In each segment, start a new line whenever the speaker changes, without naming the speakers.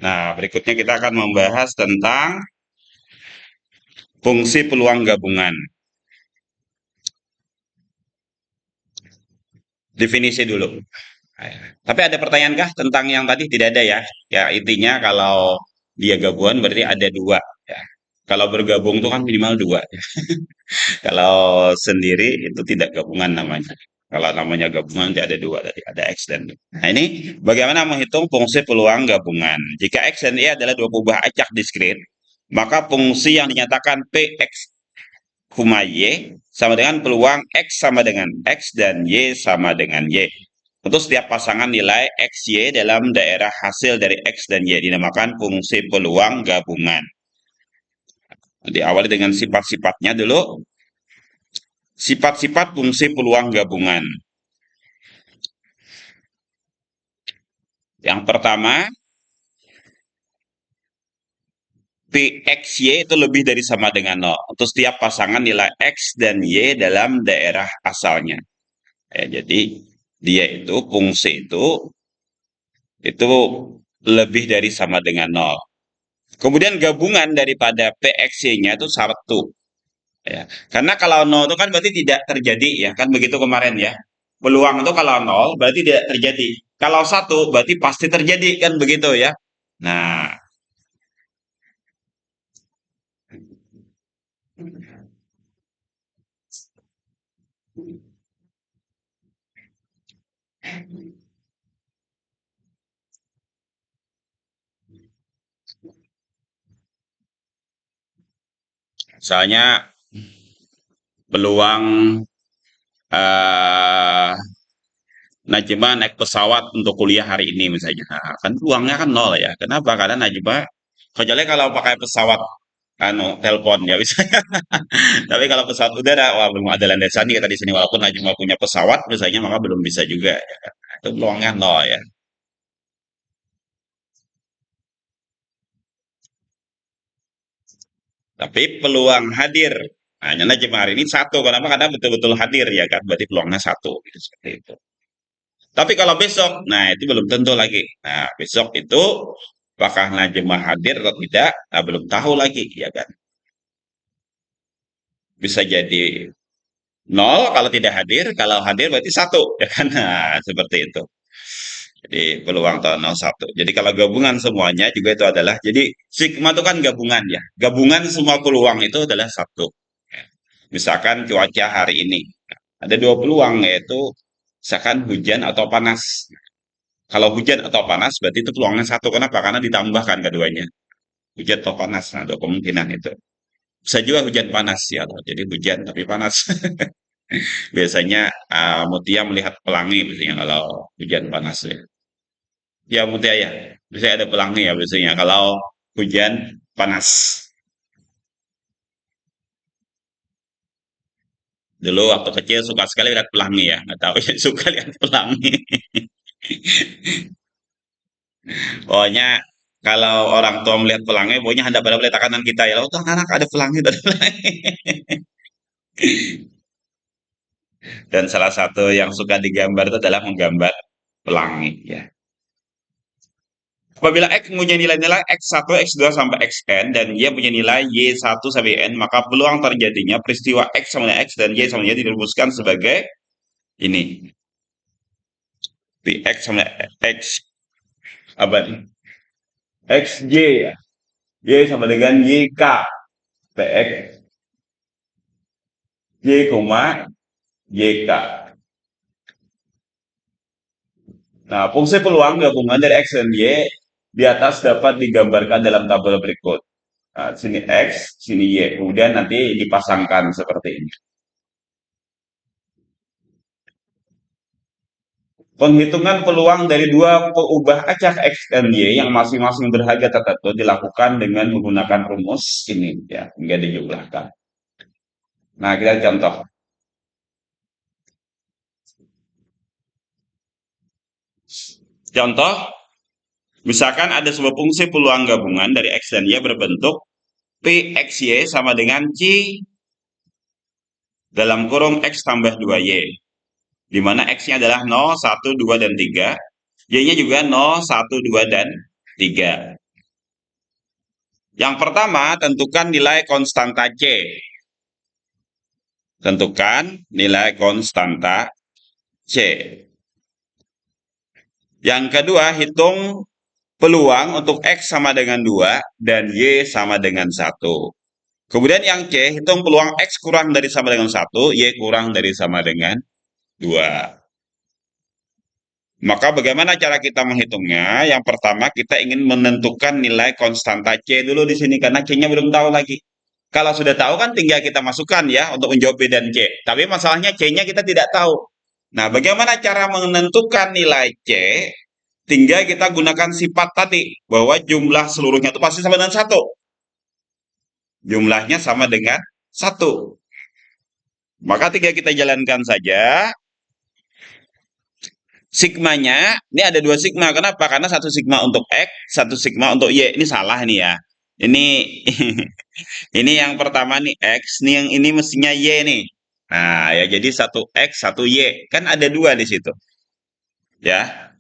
Nah, berikutnya kita akan membahas tentang fungsi peluang gabungan. Definisi dulu. Tapi ada pertanyaan kah tentang yang tadi? Tidak ada ya. Ya, intinya kalau dia gabungan berarti ada dua. Ya. Kalau bergabung itu kan minimal dua. Kalau sendiri itu tidak gabungan namanya. Kalau namanya gabungan tidak ada dua tadi, ada X dan Y. Nah ini bagaimana menghitung fungsi peluang gabungan? Jika X dan Y adalah dua kubah acak diskrit, maka fungsi yang dinyatakan Px, Y sama dengan peluang X sama dengan X dan Y sama dengan Y. Untuk setiap pasangan nilai X, Y dalam daerah hasil dari X dan Y dinamakan fungsi peluang gabungan. Diawali dengan sifat-sifatnya dulu. Sifat-sifat fungsi peluang gabungan. Yang pertama, Pxy itu lebih dari sama dengan 0. Untuk setiap pasangan nilai X dan Y dalam daerah asalnya. Ya, jadi dia itu fungsi itu lebih dari sama dengan 0. Kemudian gabungan daripada PXY-nya itu satu. Ya. Karena kalau 0 itu kan berarti tidak terjadi ya, kan begitu kemarin ya. Peluang itu kalau 0 berarti tidak terjadi. Kalau satu berarti pasti terjadi kan begitu ya. Nah, misalnya peluang eh Najma naik pesawat untuk kuliah hari ini misalnya. Nah, kan peluangnya kan nol ya. Kenapa? Karena Najma kecuali kalau pakai pesawat telepon ya misalnya. Tapi kalau pesawat udara, wah belum ada landasan nih kata di sini walaupun Najma punya pesawat misalnya maka belum bisa juga ya. Itu peluangnya nol ya. Tapi peluang hadir hanya Najma hari ini satu. Kenapa? Karena betul-betul hadir ya kan. Berarti peluangnya satu gitu seperti itu. Tapi kalau besok, nah itu belum tentu lagi. Nah, besok itu apakah Najma hadir atau tidak, nah, belum tahu lagi, ya kan? Bisa jadi nol kalau tidak hadir, kalau hadir berarti satu, ya kan? Nah, seperti itu. Jadi peluang tahun nol satu. Jadi kalau gabungan semuanya juga itu adalah, jadi sigma itu kan gabungan ya. Gabungan semua peluang itu adalah satu. Misalkan cuaca hari ini, ada dua peluang yaitu misalkan hujan atau panas. Kalau hujan atau panas berarti itu peluangnya satu. Kenapa? Karena ditambahkan keduanya. Hujan atau panas, nah, ada kemungkinan itu. Bisa juga hujan panas ya, jadi hujan tapi panas. Biasanya Mutia melihat pelangi biasanya kalau hujan panas ya. Ya Mutia ya, biasanya ada pelangi ya biasanya kalau hujan panas. Dulu waktu kecil suka sekali lihat pelangi ya, nggak tahu ya suka lihat pelangi. Pokoknya kalau orang tua melihat pelangi, pokoknya hendak pada melihat kanan kita ya. Oh, tuh anak ada pelangi, ada pelangi. Dan salah satu yang suka digambar itu adalah menggambar pelangi ya. Apabila X punya nilai-nilai X1, X2 sampai Xn dan Y punya nilai Y1 sampai N, maka peluang terjadinya peristiwa X sama dengan X dan Y sama dengan Y dirumuskan sebagai ini. X sama X apa nih? XY ya. Y sama dengan YK. PX Y, YK. Nah, fungsi peluang gabungan dari X dan Y di atas dapat digambarkan dalam tabel berikut. Nah, sini X, sini Y. Kemudian nanti dipasangkan seperti ini. Penghitungan peluang dari dua peubah acak X dan Y yang masing-masing berharga tertentu dilakukan dengan menggunakan rumus ini ya, hingga dijumlahkan. Nah, kita contoh. Contoh, misalkan ada sebuah fungsi peluang gabungan dari X dan Y berbentuk PXY sama dengan C dalam kurung X tambah 2Y. Di mana X-nya adalah 0, 1, 2, dan 3. Y-nya juga 0, 1, 2, dan 3. Yang pertama, tentukan nilai konstanta C. Tentukan nilai konstanta C. Yang kedua, hitung peluang untuk X sama dengan 2 dan Y sama dengan 1. Kemudian yang C, hitung peluang X kurang dari sama dengan 1, Y kurang dari sama dengan 2. Maka bagaimana cara kita menghitungnya? Yang pertama, kita ingin menentukan nilai konstanta C dulu di sini, karena C-nya belum tahu lagi. Kalau sudah tahu kan tinggal kita masukkan ya untuk menjawab B dan C. Tapi masalahnya C-nya kita tidak tahu. Nah, bagaimana cara menentukan nilai C? Tinggal kita gunakan sifat tadi, bahwa jumlah seluruhnya itu pasti sama dengan 1. Jumlahnya sama dengan 1. Maka tinggal kita jalankan saja. Sigmanya, ini ada 2 sigma. Kenapa? Karena 1 sigma untuk X, 1 sigma untuk Y. Ini salah nih ya. Ini ini yang pertama nih X, nih yang ini mestinya Y nih. Nah, ya jadi 1 X, 1 Y. Kan ada 2 di situ. Ya.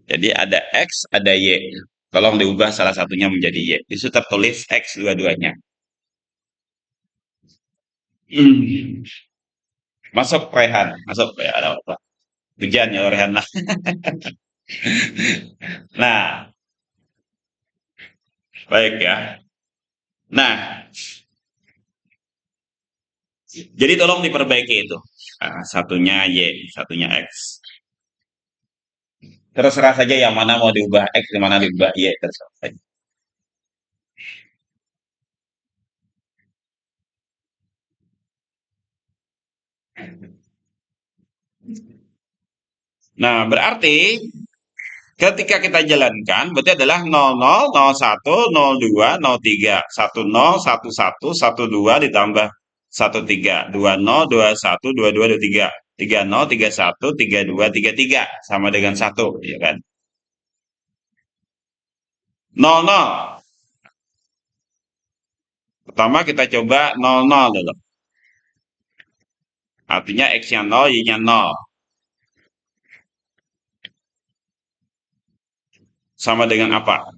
Jadi ada X, ada Y. Tolong diubah salah satunya menjadi Y. Di situ tertulis X dua-duanya. Masuk Rehan, masuk ya ada apa? Hujan ya Rehan lah. Nah, baik ya. Nah, jadi tolong diperbaiki itu. Nah, satunya Y, satunya X. Terserah saja yang mana mau diubah X, yang mana diubah Y, terserah saja. Nah, berarti ketika kita jalankan, berarti adalah 00, 01, 02, 03, 10, 11, 12 ditambah 13, 20, 21, 22, 23, 30, 31, 32, 33 sama dengan 1, ya kan? 00. Pertama kita coba 00 dulu. Artinya X-nya 0, Y-nya 0. Sama dengan apa?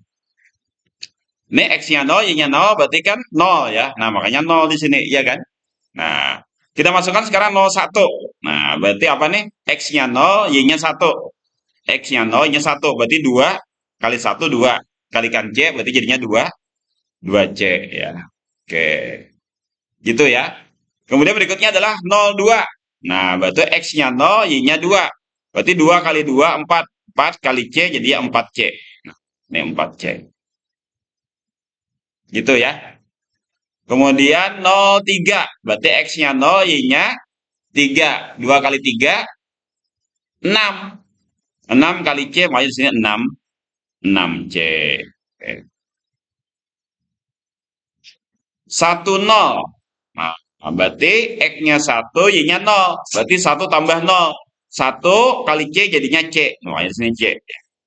Ini X-nya 0, Y-nya 0, berarti kan 0 ya. Nah, makanya 0 di sini, ya kan? Nah, kita masukkan sekarang 01. Nah, berarti apa nih? X-nya 0, Y-nya 1. X-nya 0, Y-nya 1. Berarti 2 kali 1, 2. Kalikan C, berarti jadinya 2. 2C, ya. Oke. Gitu ya. Kemudian berikutnya adalah 02. Nah, berarti X-nya 0, Y-nya 2. Berarti 2 kali 2, 4. 4 kali C, jadi 4C. Nah, ini 4C. Gitu ya. Kemudian 03. Berarti X-nya 0, Y-nya 3. 2 kali 3, 6. 6 kali C, makanya di sini 6. 6C. Oke. 10. Nah, berarti X-nya 1, Y-nya 0. Berarti 1 tambah 0. 1 kali C jadinya C. Makanya di sini C.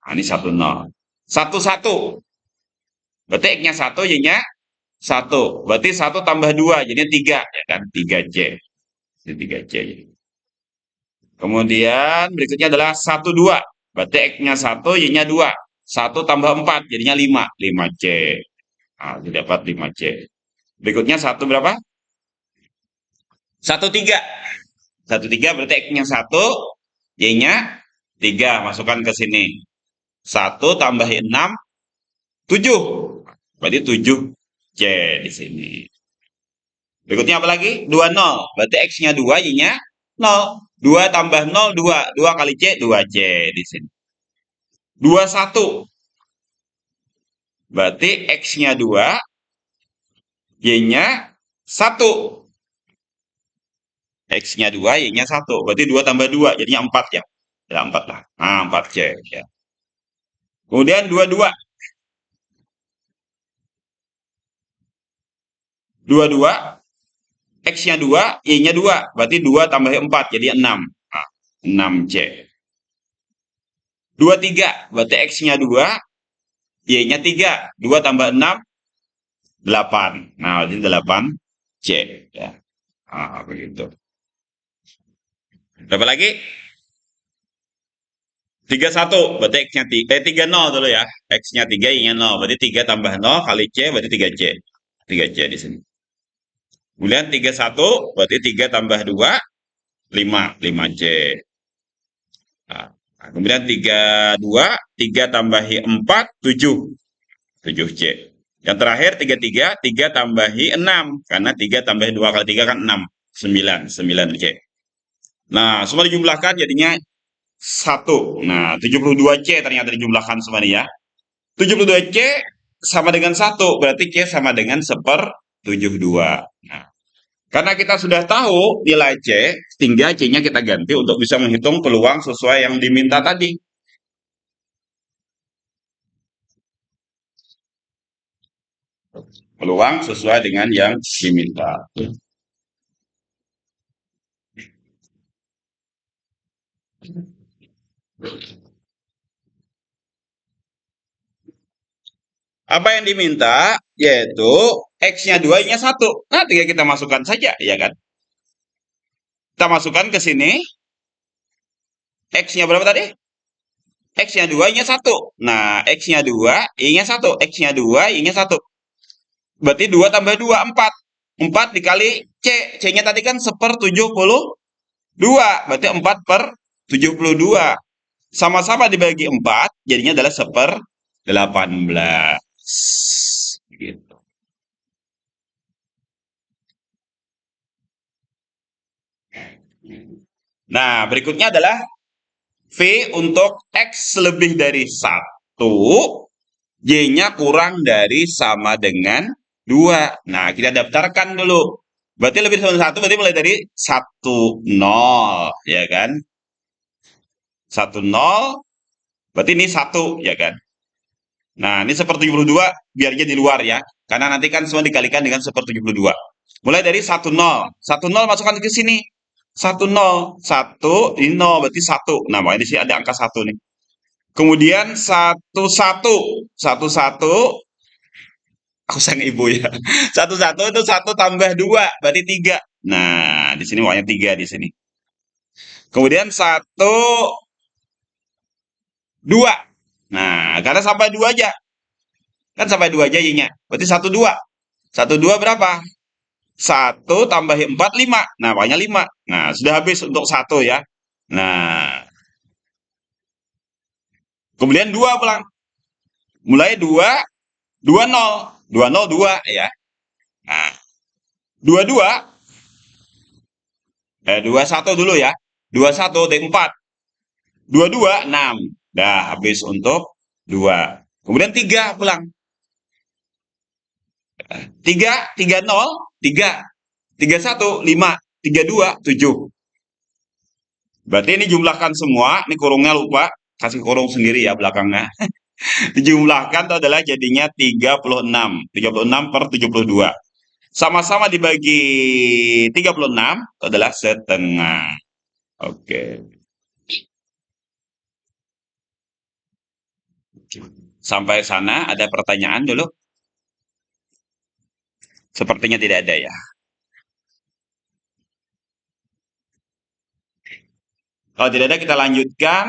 Nah, ini 10. 11. Berarti X-nya 1, Y-nya 1. Berarti 1 tambah 2 jadinya 3. Ya kan? 3C. Ini 3C. Kemudian berikutnya adalah 12. Berarti X-nya 1, Y-nya 2. 1 tambah 4 jadinya 5. 5C. Nah, dapat 5C. Berikutnya 1 berapa? 13. 13 berarti X-nya 1, Y-nya 3. Masukkan ke sini. 1 tambahin 6, 7. Berarti 7C di sini. Berikutnya apa lagi? 20. Berarti X-nya 2, Y-nya 0. 2 tambah 0, 2. 2 kali C, 2C di sini. 21. Berarti X-nya 2, Y-nya 1. X-nya 2, Y-nya 1. Berarti 2 tambah 2, jadinya 4 ya. Ya 4 lah. Nah, 4C. Ya. Kemudian 22. 22. X-nya 2, Y-nya 2. Berarti 2 tambah 4, jadi 6. Nah, 6C. 23. Berarti X-nya 2, Y-nya 3. 2 tambah 6, 8. Nah, jadi 8C. Ya. Nah, begitu. Berapa lagi? 31 berarti X-nya 3, 30 dulu ya. X-nya 3, Y-nya 0. Berarti 3 tambah 0 kali C berarti 3C. 3C di sini. Kemudian 31 berarti 3 tambah 2, 5. 5C. Nah, kemudian 32, 3 tambahi 4, 7. 7C. Yang terakhir 33, 3 tambahi 6. Karena 3 tambahi 2 kali 3 kan 6. 9. 9C. Nah, semua dijumlahkan jadinya 1. Nah, 72C ternyata dijumlahkan semua nih ya. 72C sama dengan 1, berarti C sama dengan 1/72. Nah, karena kita sudah tahu nilai C, sehingga C-nya kita ganti untuk bisa menghitung peluang sesuai yang diminta tadi. Peluang sesuai dengan yang diminta. Apa yang diminta? Yaitu X-nya 2, Y-nya 1. Nah, tinggal kita masukkan saja, ya kan? Kita masukkan ke sini. X-nya berapa tadi? X-nya 2, Y-nya 1. Nah, X-nya 2, Y-nya 1. X-nya 2, Y-nya 1. Berarti 2 tambah 2, 4. 4 dikali C. C-nya tadi kan 1/72. Berarti 4/72. Sama-sama dibagi 4, jadinya adalah 1/18. Gitu. Nah, berikutnya adalah V untuk X lebih dari 1, Y-nya kurang dari sama dengan 2. Nah, kita daftarkan dulu. Berarti lebih dari 1, berarti mulai dari 1, 0, ya kan? 1, 0, berarti ini 1, ya kan? Nah, ini 1/72, biar aja di luar ya. Karena nanti kan semua dikalikan dengan 1/72. Mulai dari 1, 0. 1, 0 masukkan ke sini. 1, 0. 1, ini 0, berarti 1. Nah, makanya di sini ada angka 1 nih. Kemudian 1, 1. 1, 1. Aku sang ibu ya. 1, 1 itu 1 tambah 2, berarti 3. Nah, di sini makanya 3 di sini. Kemudian 1, 2. Nah, karena sampai 2 aja. Kan sampai 2 aja Y-nya. Berarti 1, 2. 1, 2 berapa? 1 tambahi 4, 5. Nah, makanya 5. Nah, sudah habis untuk 1 ya. Nah, kemudian 2 pulang. Mulai 2, 2, 0. 2, 0, 2 ya. Nah, 2, 2. 2, 1 dulu ya. 2, 1, D4. 2, 2, 6. Dah habis untuk 2. Kemudian 3 pulang. 3, 3, 0, 3. 3, 1, 5. 3, 2, 7. Berarti ini jumlahkan semua. Ini kurungnya lupa. Kasih kurung sendiri ya belakangnya. Dijumlahkan itu adalah jadinya 36. 36/72. Sama-sama dibagi 36 itu adalah setengah. Oke. Sampai sana ada pertanyaan dulu? Sepertinya tidak ada ya. Kalau tidak ada kita lanjutkan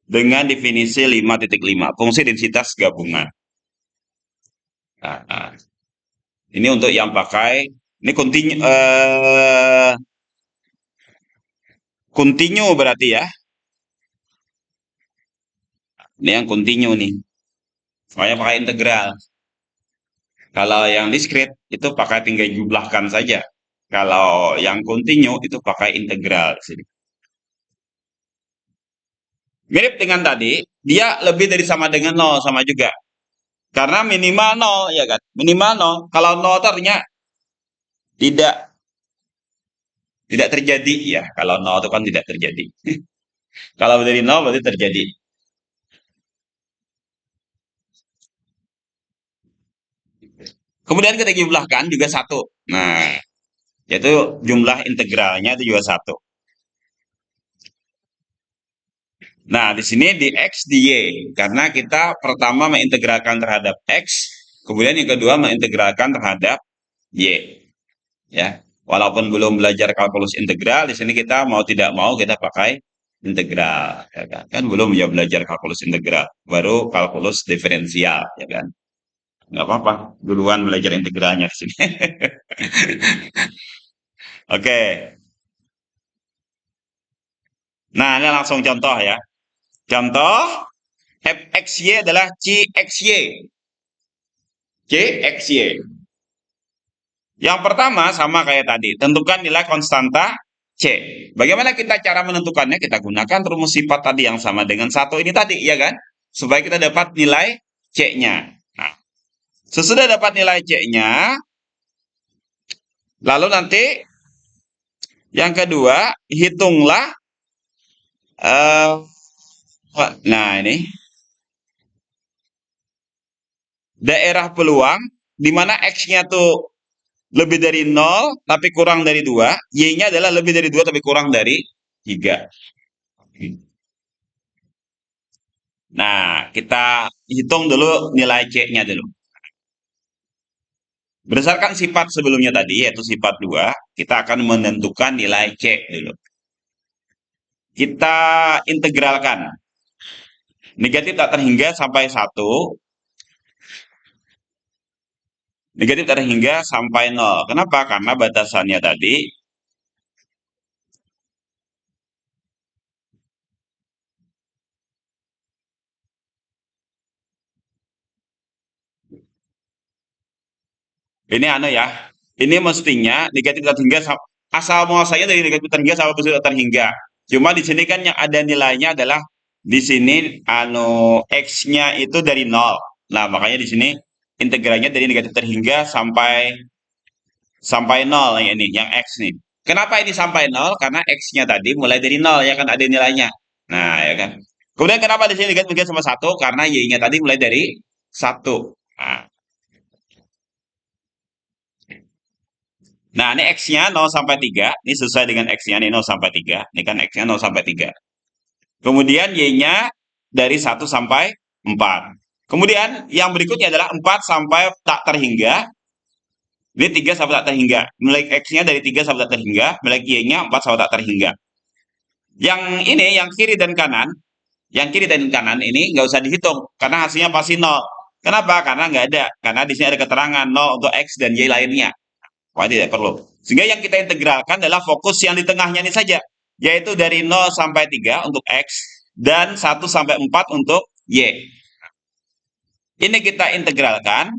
dengan definisi 5.5. Fungsi densitas gabungan. Nah, ini untuk yang pakai ini continue berarti ya. Ini yang continue nih. Makanya pakai integral. Kalau yang discrete itu pakai tinggal jumlahkan saja. Kalau yang continue itu pakai integral di sini. Mirip dengan tadi, dia lebih dari sama dengan 0, sama juga. Karena minimal 0, ya kan? Minimal 0. Kalau 0 itu artinya tidak terjadi ya. Kalau 0 itu kan tidak terjadi. Kalau dari 0 berarti terjadi. Kemudian kita jumlahkan juga 1. Nah, yaitu jumlah integralnya itu juga 1. Nah, di sini di X, di Y. Karena kita pertama mengintegralkan terhadap X, kemudian yang kedua mengintegralkan terhadap Y. Ya, walaupun belum belajar kalkulus integral, di sini kita mau tidak mau kita pakai integral, ya kan? Kan belum ya belajar kalkulus integral, baru kalkulus diferensial, ya kan? Nggak apa-apa, duluan belajar integralnya di sini. Oke, nah ini langsung contoh ya. Contoh, fxy adalah cxy. Cxy. Yang pertama sama kayak tadi, tentukan nilai konstanta C. Bagaimana kita cara menentukannya? Kita gunakan rumus sifat tadi yang sama dengan satu ini tadi, ya kan? Supaya kita dapat nilai C-nya. Nah, sesudah dapat nilai C-nya, lalu nanti yang kedua, hitunglah, eh, nah ini, daerah peluang, di mana X-nya tuh lebih dari 0 tapi kurang dari 2, Y-nya adalah lebih dari 2 tapi kurang dari 3. Nah, kita hitung dulu nilai C-nya dulu. Berdasarkan sifat sebelumnya tadi, yaitu sifat 2, kita akan menentukan nilai C dulu. Kita integralkan. Negatif tak terhingga sampai 1. Negatif tak terhingga sampai 0. Kenapa? Karena batasannya tadi, ini aneh ya. Ini mestinya negatif tak terhingga, asal muasalnya dari negatif terhingga sampai positif tak terhingga. Cuma di sini kan yang ada nilainya adalah di sini X-nya itu dari 0. Nah, makanya di sini integralnya dari negatif terhingga sampai sampai 0 yang ini, yang X nih. Kenapa ini sampai 0? Karena X-nya tadi mulai dari 0 ya kan ada nilainya. Nah, ya kan. Kemudian kenapa di sini negatif sama 1? Karena Y-nya tadi mulai dari 1. Nah, ini X-nya 0 sampai 3. Ini sesuai dengan X-nya nih 0 sampai 3. Ini kan X-nya 0 sampai 3. Kemudian Y-nya dari 1 sampai 4. Kemudian yang berikutnya adalah 4 sampai tak terhingga. Ini 3 sampai tak terhingga. Nilai X-nya dari 3 sampai tak terhingga. Nilai Y-nya 4 sampai tak terhingga. Yang ini, yang kiri dan kanan. Yang kiri dan kanan ini nggak usah dihitung. Karena hasilnya pasti 0. Kenapa? Karena nggak ada. Karena di sini ada keterangan 0 untuk X dan Y lainnya. Wah, tidak perlu. Sehingga yang kita integralkan adalah fokus yang di tengahnya ini saja. Yaitu dari 0 sampai 3 untuk X dan 1 sampai 4 untuk Y. Ini kita integralkan.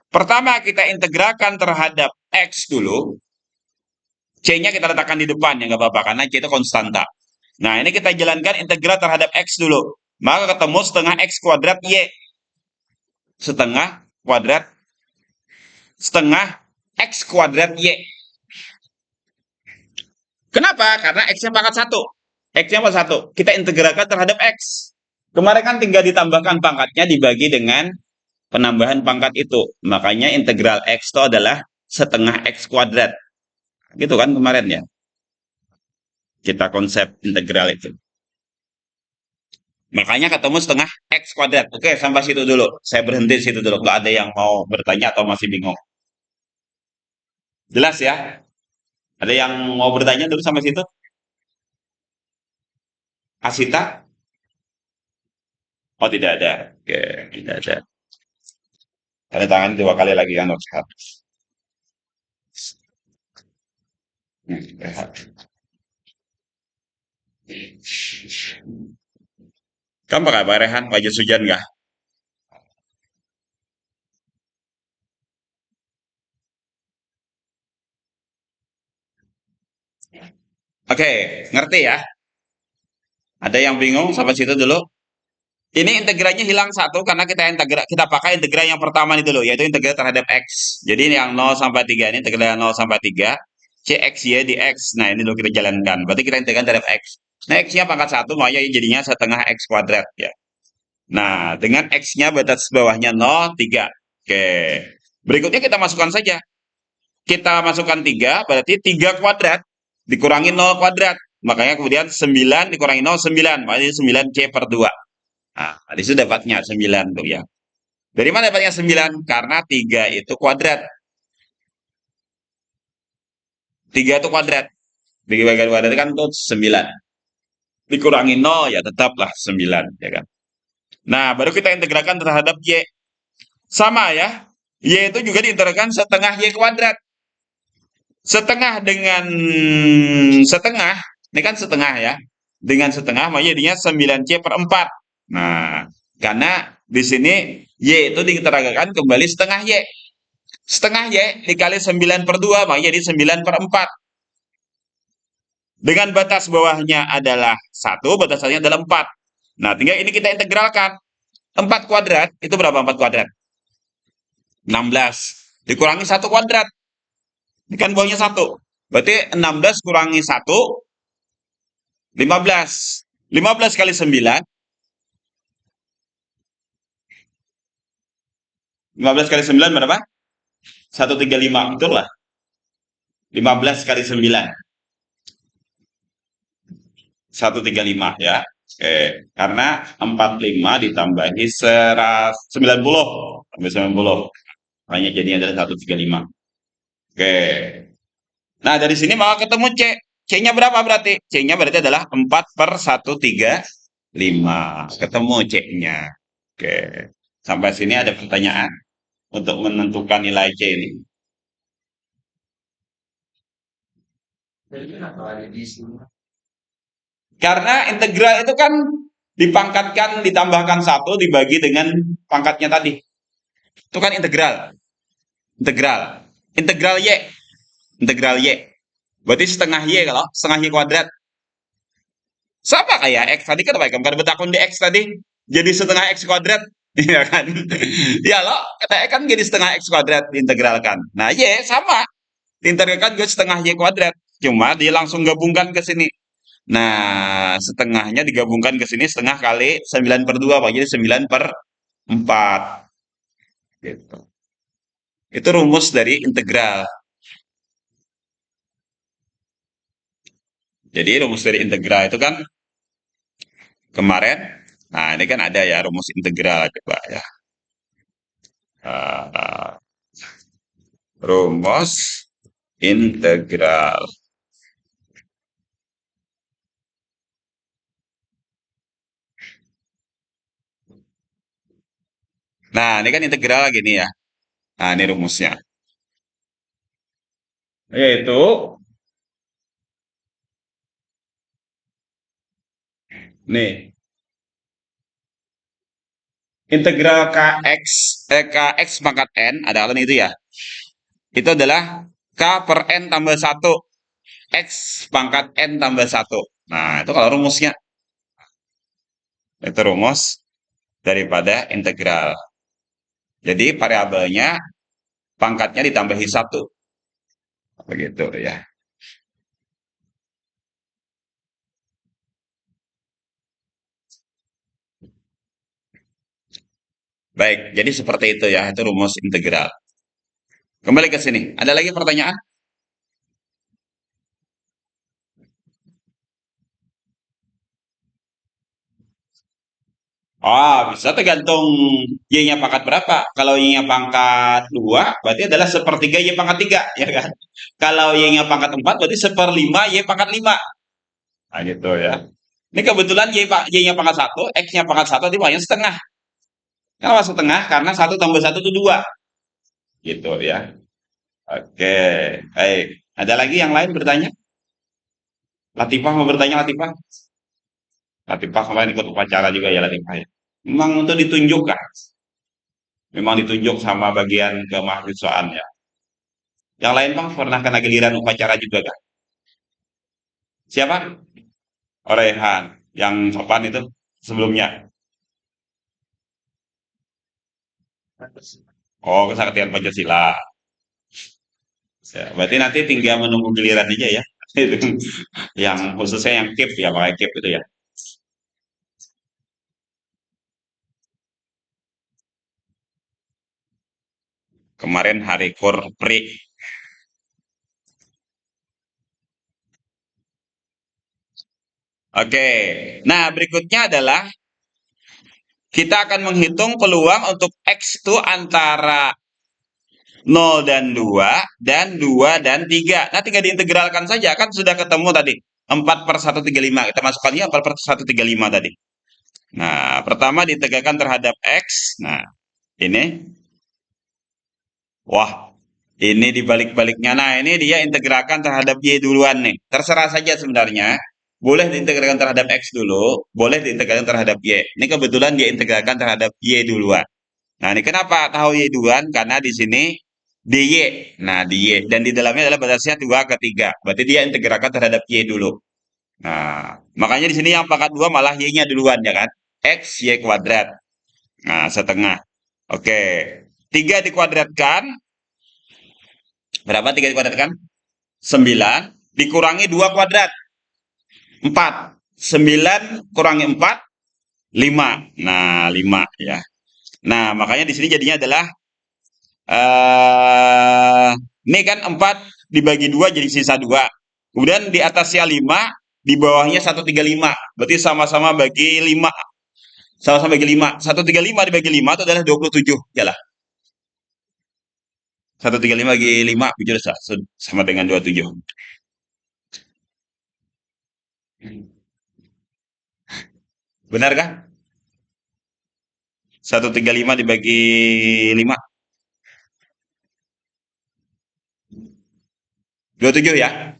Pertama kita integralkan terhadap X dulu. C-nya kita letakkan di depan ya nggak apa-apa karena C itu konstanta. Nah ini kita jalankan integral terhadap X dulu. Maka ketemu setengah X kuadrat Y. Setengah kuadrat. Setengah X kuadrat Y. Kenapa? Karena X-nya pangkat 1. X-nya pangkat 1. Kita integralkan terhadap X. Kemarin kan tinggal ditambahkan pangkatnya dibagi dengan penambahan pangkat itu. Makanya integral X itu adalah setengah X kuadrat. Gitu kan kemarin ya. Kita konsep integral itu. Makanya ketemu setengah X kuadrat. Oke, sampai situ dulu. Saya berhenti di situ dulu. Kalau ada yang mau bertanya atau masih bingung. Jelas ya? Ada yang mau bertanya dulu sampai situ? Asita? Oh, tidak ada. Oke, tidak ada. Tanda tangan 2 kali lagi kan, Ustaz. Rehat. Kamu pakai apa, Rehan? Wajah hujan nggak? Oke, ngerti ya? Ada yang bingung sampai situ dulu? Ini integralnya hilang satu karena kita pakai integral yang pertama ini dulu, yaitu integral terhadap X. Jadi ini yang 0 sampai 3 ini integral yang 0 sampai 3. CXY di X. Nah, ini dulu kita jalankan. Berarti kita integralkan terhadap X. Nah, X-nya pangkat 1, makanya jadinya setengah X kuadrat. Ya. Nah, dengan X-nya batas bawahnya 0, 3. Oke. Berikutnya kita masukkan saja. Kita masukkan 3, berarti 3 kuadrat dikurangi 0 kuadrat. Makanya kemudian 9 dikurangi 0, 9. Makanya 9C per 2. Nah, di situ dapatnya 9 tuh ya. Dari mana dapatnya 9? Karena 3 itu kuadrat. 3 itu kuadrat. Bagi bagian kuadrat kan itu 9. dikurangi 0 ya tetaplah 9 ya kan. Nah, baru kita integralkan terhadap Y. Sama ya. Y itu juga diintegralkan setengah Y kuadrat. Setengah dengan setengah, ini kan setengah ya. Dengan setengah, maka jadinya 9C per 4. Nah, karena di sini Y itu diterangikan kembali setengah Y. Setengah Y dikali 9 per 2, maka jadi 9 per 4. Dengan batas bawahnya adalah 1, batasannya adalah 4. Nah, tinggal ini kita integralkan. 4 kuadrat, itu berapa 4 kuadrat? 16. Dikurangi 1 kuadrat. Ini kan bawahnya 1. Berarti 16 kurangi 1, 15. 15 kali 9. 15 kali 9 berapa? 135. Betul lah. 15 kali 9. 135 ya. Oke. Karena 45 ditambahi 90. Sampai 90. Makanya jadinya adalah 135. Oke. Nah, dari sini maka ketemu C. C-nya berapa berarti? C-nya berarti adalah 4 per 135. Ketemu C-nya. Oke. Sampai sini ada pertanyaan untuk menentukan nilai C ini. Karena integral itu kan dipangkatkan, ditambahkan 1 dibagi dengan pangkatnya tadi. Itu kan integral. Integral. Integral Y. Integral Y. Berarti setengah Y kalau setengah Y kuadrat. Sama kayak X tadi kan baik kan betakun di X tadi jadi setengah X kuadrat. Iya kan? Ya loh, kata X kan jadi setengah X kuadrat diintegralkan. Nah, Y sama. Diintegralkan juga setengah Y kuadrat. Cuma dia langsung gabungkan ke sini. Nah, setengahnya digabungkan ke sini setengah kali 9 per 2, Pak. Jadi 9 per 4. Gitu. Itu rumus dari integral. Jadi rumus dari integral itu kan kemarin, nah ini kan ada ya rumus integral coba ya. Uh, rumus integral. Nah, ini kan integral gini ya. Nah, ini rumusnya. Yaitu nih integral kx pangkat n ada kan itu ya. Itu adalah k per n tambah 1 x pangkat n tambah 1. Nah, itu kalau rumusnya. Itu rumus daripada integral. Jadi variabelnya pangkatnya ditambahi 1. Begitu ya. Baik, jadi seperti itu ya, itu rumus integral. Kembali ke sini. Ada lagi pertanyaan? Bisa tergantung Y-nya pangkat berapa. Kalau Y-nya pangkat 2, berarti adalah sepertiga Y pangkat 3, ya kan? Kalau Y-nya pangkat 4, berarti seperlima Y pangkat 5. Nah, gitu ya. Ini kebetulan Y-nya pangkat 1, X-nya pangkat 1, itu banyak setengah. Kenapa setengah? Karena 1 tambah 1 itu 2. Gitu ya. Oke, baik. Ada lagi yang lain bertanya? Latifah mau bertanya, Latifah? Latifah kemarin ikut upacara juga ya, Latifah ya. Memang untuk ditunjuk kan? Memang ditunjuk sama bagian kemahasiswaan ya. Yang lain Bang pernah kena giliran upacara juga kan? Siapa? Orehan. Yang sopan itu sebelumnya. Oh, kesaktian Pancasila. Ya, berarti nanti tinggal menunggu giliran aja ya. Yang khususnya yang KIP ya, pakai KIP itu ya. Kemarin hari Korpri. Oke. Nah, berikutnya adalah kita akan menghitung peluang untuk X itu antara 0 dan 2 dan 2 dan 3. Nah, tinggal diintegralkan saja kan sudah ketemu tadi. 4/135. Kita masukkannya 4/135 tadi. Nah, pertama ditegakkan terhadap X. Nah, ini. Wah, ini dibalik-baliknya. Nah, ini dia integralkan terhadap Y duluan nih. Terserah saja sebenarnya. Boleh diintegralkan terhadap X dulu, boleh diintegralkan terhadap Y. Ini kebetulan dia integralkan terhadap Y duluan. Nah, ini kenapa tahu Y duluan? Karena di sini DY. Nah, DY. Dan di dalamnya adalah batasnya 2 ke 3. Berarti dia integralkan terhadap Y dulu. Nah, makanya di sini yang pangkat 2 malah Y-nya duluan, ya kan? X, Y kuadrat. Nah, setengah. Oke. 3 dikuadratkan. Berapa 3 dikuadratkan? 9. Dikurangi 2 kuadrat. 4. 9 kurangi 4. 5. Nah, 5 ya. Nah, makanya di sini jadinya adalah ini kan 4 dibagi 2 jadi sisa 2. Kemudian di atasnya 5, di bawahnya 135. Berarti sama-sama bagi 5. Sama-sama bagi 5. 135 dibagi 5 itu adalah 27. Yalah. 135 bagi 5 sama dengan 27. Benarkah? 135 dibagi 5. 27 ya?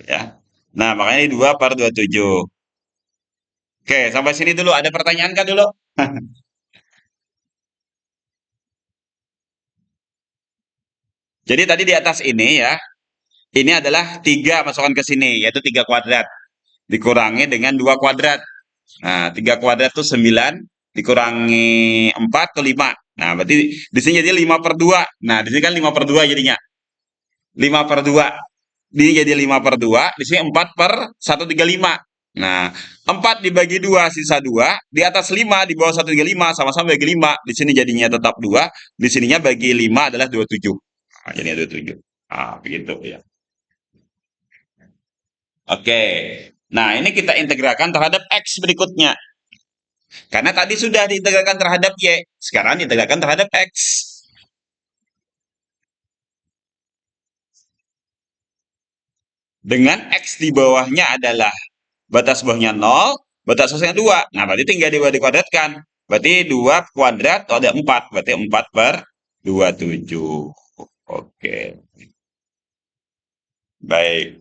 Ya. Nah, makanya ini 2/27. Oke, sampai sini dulu. Ada pertanyaan kan dulu? Jadi tadi di atas ini ya, ini adalah 3 masukkan ke sini, yaitu 3 kuadrat. Dikurangi dengan 2 kuadrat. Nah, 3 kuadrat itu 9, dikurangi 4 itu 5. Nah, berarti di sini jadi 5/2. Nah, di sini kan 5/2 jadinya. 5/2. Ini jadi 5/2, di sini 4/135. Nah, 4 dibagi 2 sisa 2, di atas 5 di bawah 135 sama-sama bagi 5. Di sini jadinya tetap 2, di sininya bagi 5 adalah 27. Nah, jadinya 27. Ah, begitu ya. Oke. Nah, ini kita integralkan terhadap X berikutnya. Karena tadi sudah diintegralkan terhadap Y, sekarang diintegralkan terhadap X. Dengan X di bawahnya adalah batas bawahnya 0, batas atasnya 2. Nah, berarti tinggal dikuadratkan. Berarti 2 kuadrat, oh ada 4. Berarti 4/27. Oke. Baik.